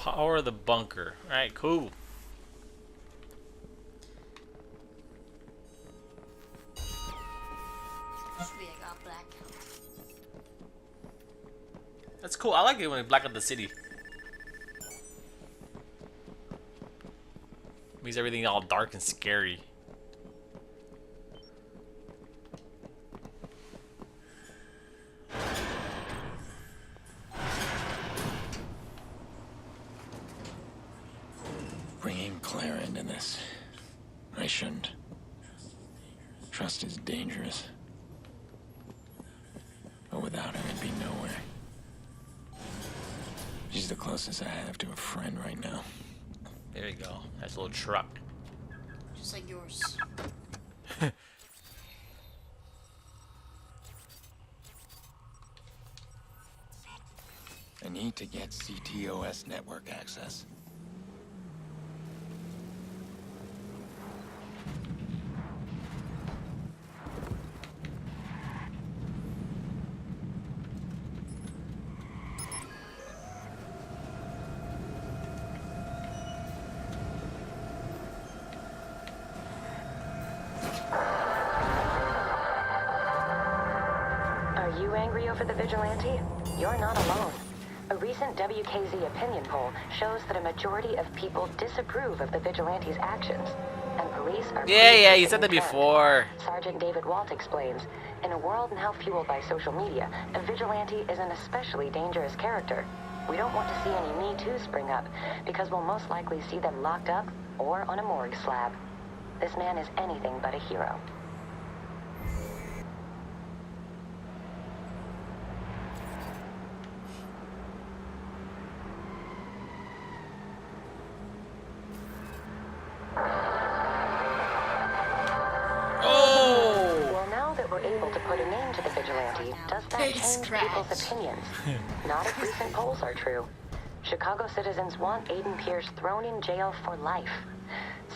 Power the bunker. Alright, cool. Sweet, I got blackout. That's cool. I like it when they black out the city. Makes everything all dark and scary. Bringing Claire into this. I shouldn't. Trust is dangerous. But without her, I'd be nowhere. She's the closest I have to a friend right now. There you go. Nice little truck. Just like yours. I need to get CTOS network access. Are you angry over the vigilante? You're not alone. A recent WKZ opinion poll shows that a majority of people disapprove of the vigilante's actions, and police are... Yeah, you said that before. Sergeant David Walt explains, in a world now fueled by social media, a vigilante is an especially dangerous character. We don't want to see any Me Too spring up, because we'll most likely see them locked up or on a morgue slab. This man is anything but a hero. Well, now that we're able to put a name to the vigilante, does that Face change crash. people's opinions? Not if recent polls are true. Chicago citizens want Aiden Pierce thrown in jail for life.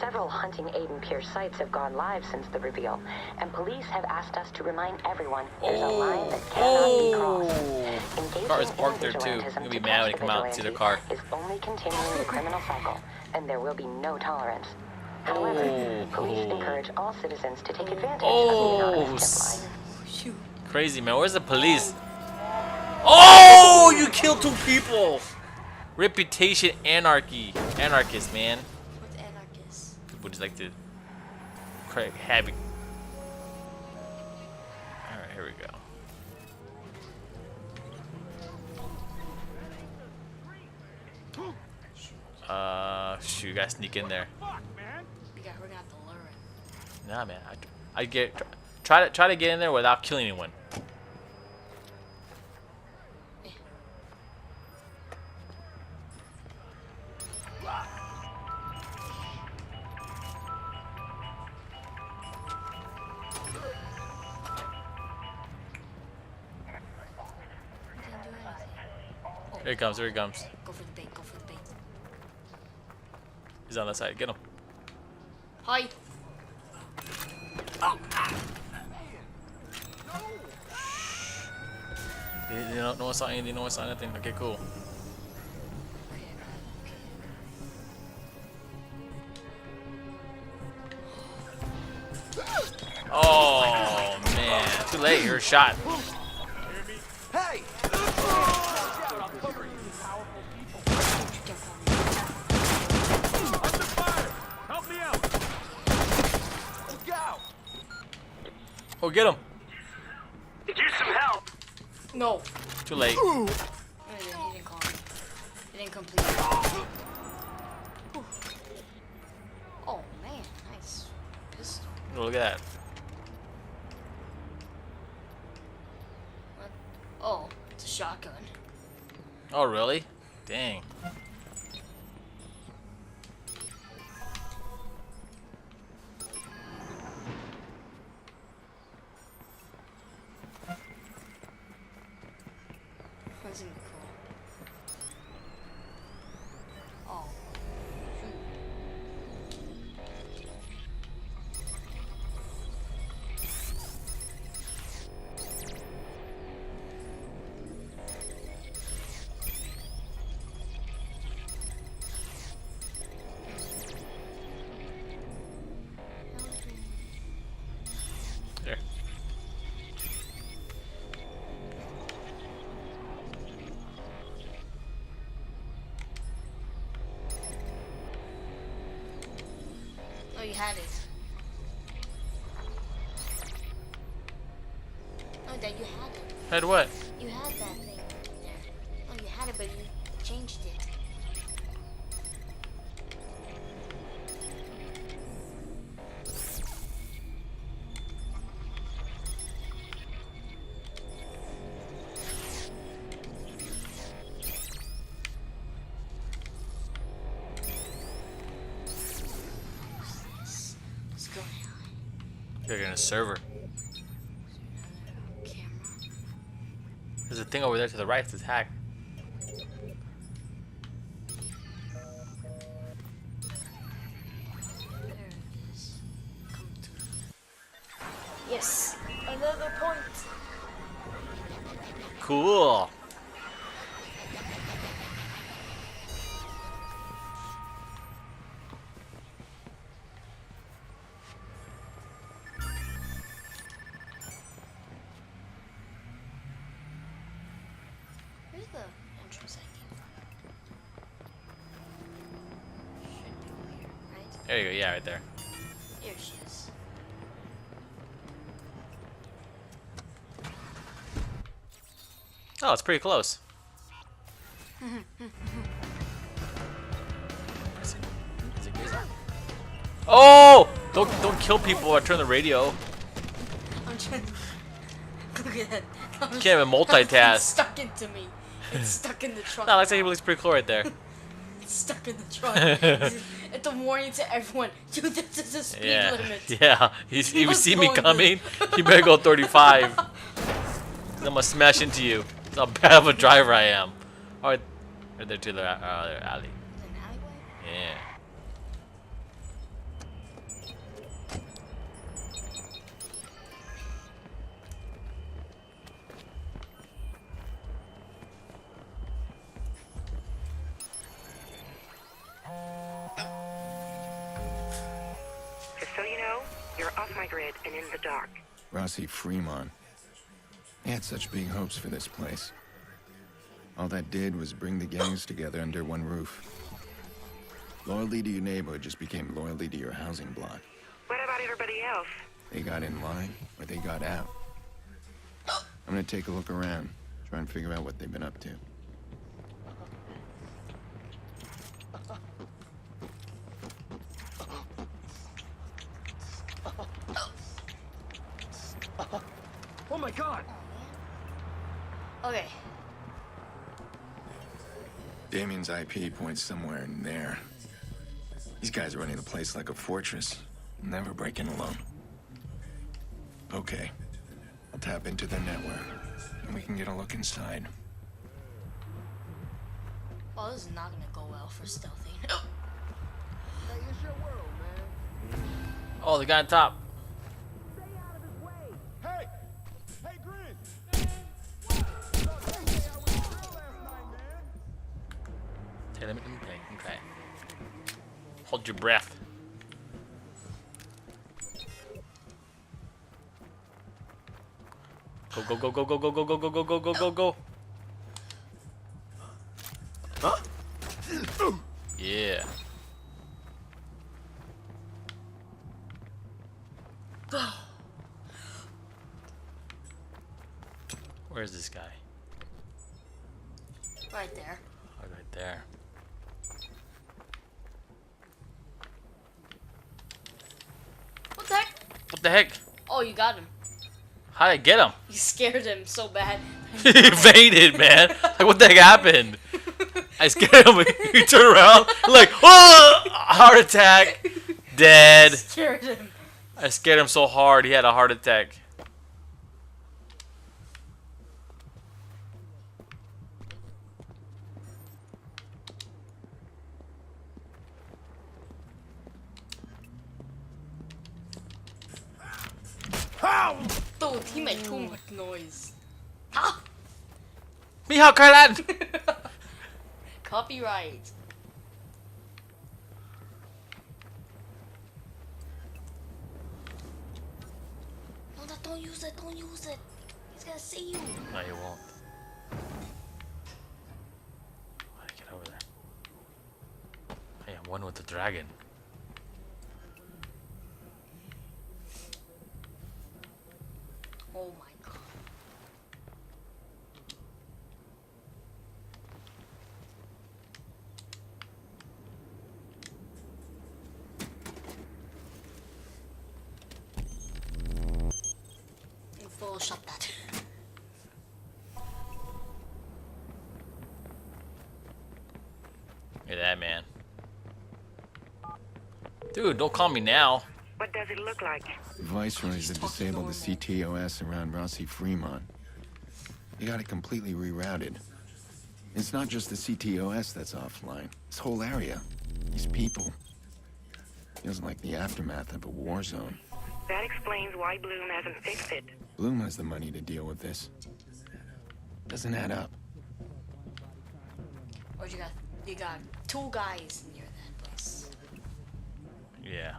Several hunting Aiden Pierce sites have gone live since the reveal, and police have asked us to remind everyone there's a line that cannot be crossed. Engaging Car is in parked there too. vigilantism You'll be to mad when catch they come out and see their car. is only continuing the criminal cycle, and there will be no tolerance. However, police encourage all citizens to take advantage of the anonymous tip line. Shoot. Crazy, man. Where's the police? Oh, you killed 2 people. Reputation anarchy. Anarchist, man. What's anarchist? People just like to create havoc. Alright, here we go. Shoot, you gotta sneak in there. We're gonna have to learn. Nah, man. I try to get in there without killing anyone. We didn't do anything. Here he comes. Here he comes. Go for the bait. Go for the bait. He's on that side. Get him. Hi. No one saw anything. No one saw anything. Okay, cool. Oh man, too late. You're shot. Hey! Help me out! Look out! Oh, get him. Get some help! No. Too late. No, he didn't call me. He didn't complete it. Oh man, nice pistol. Oh, look at that. What? Oh, it's a shotgun. Oh, really? Dang. That's even cool. Oh. had it. Oh, that you had it. Had what? You had that thing there. Oh, you had it, but you changed it. Let's go now. You're gonna server. Camera. There's a thing over there to the right. It says hack. There it is. Come to. Yes, another point. Cool. Where's the entrance I came from? Should be over here, right? There you go. Yeah, right there. Here she is. Oh, it's pretty close. Oh! Don't kill people or turn the radio. I'm trying. Look at that. You can't even multitask. It's stuck into me. It's stuck in the trunk. No, looks like he looks pretty cool right there. It's stuck in the trunk. It's a warning to everyone. Dude, this is a speed Yeah, limit. yeah. If you What's see me going on? coming, you better go 35. I'm gonna smash into you. That's how bad of a driver I am. Alright, right there to the other alley. Is it an alleyway? Yeah. Just so you know, you're off my grid and in the dark. Rossi Fremont. He had such big hopes for this place. All that did was bring the gangs together under one roof. Loyalty to your neighborhood just became loyalty to your housing block. What about everybody else? They got in line, or they got out. I'm gonna take a look around, try and figure out what they've been up to. Oh my god! Okay. Damien's IP points somewhere in there. These guys are running the place like a fortress, never breaking alone. Okay, I'll tap into their network, and we can get a look inside. Well, this is not gonna go well for stealthy. Hey, it's your world, man. Oh, the guy on top. Stay out of his way. Hey! Hey, Grin! Look, hey, I was still last night, man. Okay, let me think. Okay. Hold your breath. Go, go, go, go, go, go, go, go, go, go, go, go, go. Huh? Yeah. Where's this guy? Right there. Oh, right there. What the heck? What the heck? Oh, you got him. How'd I get him? You scared him so bad. He fainted, man. Like, what the heck happened? I scared him. He turned around, like, oh! Heart attack. Dead. Scared him. I scared him so hard, he had a heart attack. Ow! Dude, he made too much noise. Ah! Mihao Kailan! Copyright. No, don't use it. Don't use it. He's gonna see you. No, you won't. How do I get over there? Hey, I'm one with the dragon. Look at that, man. Dude, don't call me now. What does it look like? Viceroys have disabled the CTOS around Rossi Fremont. They got it completely rerouted. It's not just the CTOS that's offline. This whole area. These people. Feels like the aftermath of a war zone. That explains why Bloom hasn't fixed it. Bloom has the money to deal with this. Doesn't add up. What you got? You got 2 guys near that place. Yeah.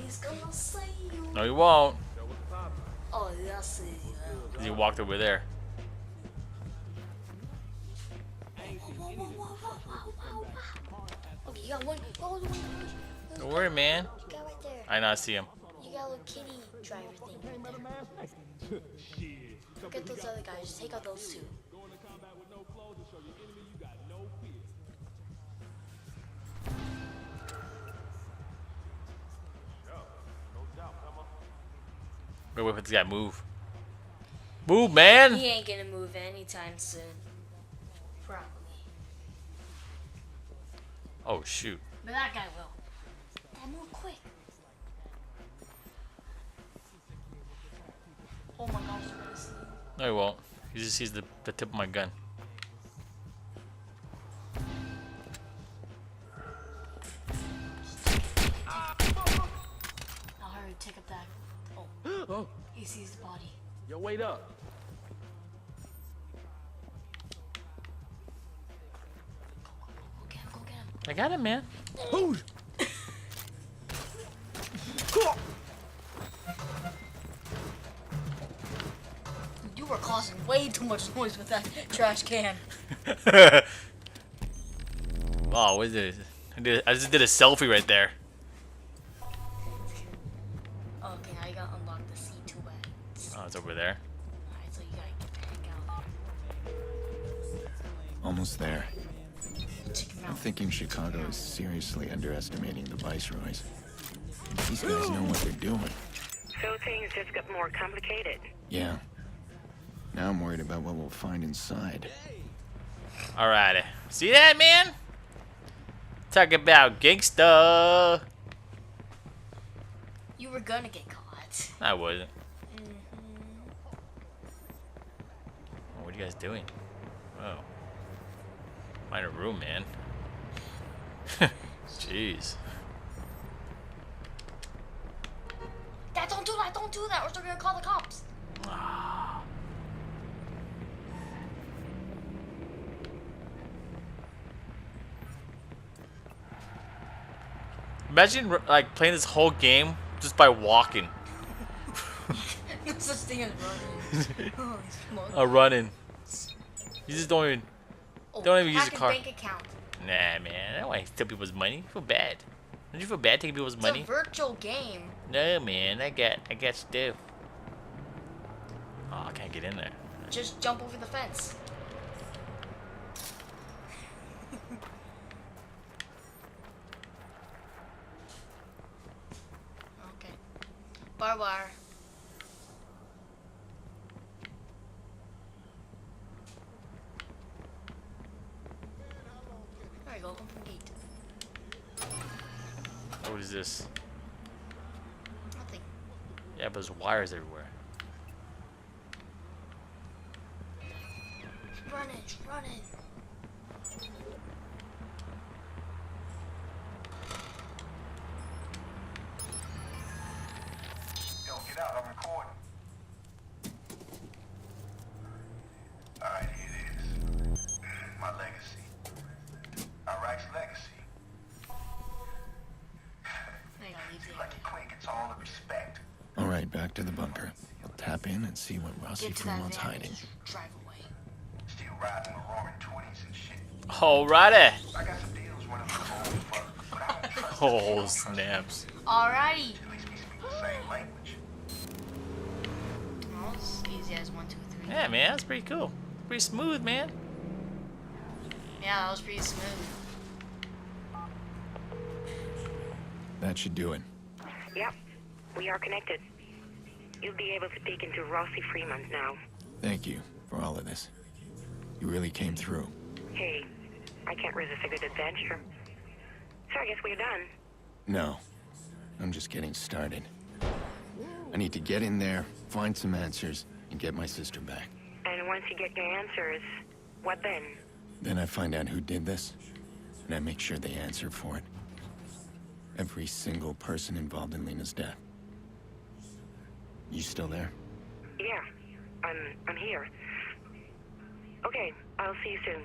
He's gonna say you. No, you won't. Oh, yeah, see. Cause you walked over there. Okay, you got one. Oh, Don't worry, man. you got right there. I know, I see him. You got a little kitty driver thing. Right there. Forget those other guys. Just take out those 2. Wait for this guy to move. Move, man! He ain't gonna move anytime soon. Probably. Oh, shoot. But that guy will. And move quick. Oh my gosh, you're gonna see. No, he won't. He just sees the tip of my gun. Now hurry, take up that. Oh. He sees the body. Yo, wait up. Go get him, go get him. I got him, man. You were causing way too much noise with that trash can. Oh, what is this? I just did a selfie right there. Okay, now you gotta unlock the C2X. Oh, it's over there. Alright, so you gotta get the heck out of Almost there. there. Check him I'm out. thinking Chicago is seriously underestimating the Viceroys. These guys know what they're doing. So things just got more complicated. Yeah. Now I'm worried about what we'll find inside. Alrighty. See that, man? Talk about gangsta. You were gonna get caught. I wasn't. Oh, what are you guys doing? Oh. Find a room, man. Jeez. Dad, don't do that, don't do that, or they're gonna call the cops. Imagine like playing this whole game just by walking. No such thing as running. Holy smoke. Running. You just don't even. Oh, don't even use hack the his car. bank account. Nah, man. I don't want to steal people's money. I feel bad. Don't you feel bad taking people's It's money? a virtual game. No, man. I got stuff. Oh, I can't get in there. Just jump over the fence. Okay. Barbed wire. There you go. Open gate. What is this? Nothing. Yeah, but there's wires everywhere. Run it. Run it. Yo, get out, I'm recording. Alright, here it is. My legacy. Iraq's legacy. I gotta leave Seems the like the Queen gets all the respect. All right, back to the bunker. I'll tap in and see what Rossi Get to that Fremont's van. hiding. Drive away. Still riding the roaring 20s and shit. Alrighty. I got some deals running for the old fuck, but I don't trust Oh, them. snaps. Alrighty. At least we speak the same language. Oh, it's easy as 1, 2, 3. Yeah, man. That's pretty cool. Pretty smooth, man. Yeah, that was pretty smooth. That should do it. Yep, we are connected. You'll be able to peek into Rossi Fremont now. Thank you for all of this. You really came through. Hey, I can't resist a good adventure. So I guess we're done. No, I'm just getting started. I need to get in there, find some answers, and get my sister back. And once you get your answers, what then? Then I find out who did this, and I make sure they answer for it. Every single person involved in Lena's death. You still there? Yeah, I'm here. Okay, I'll see you soon.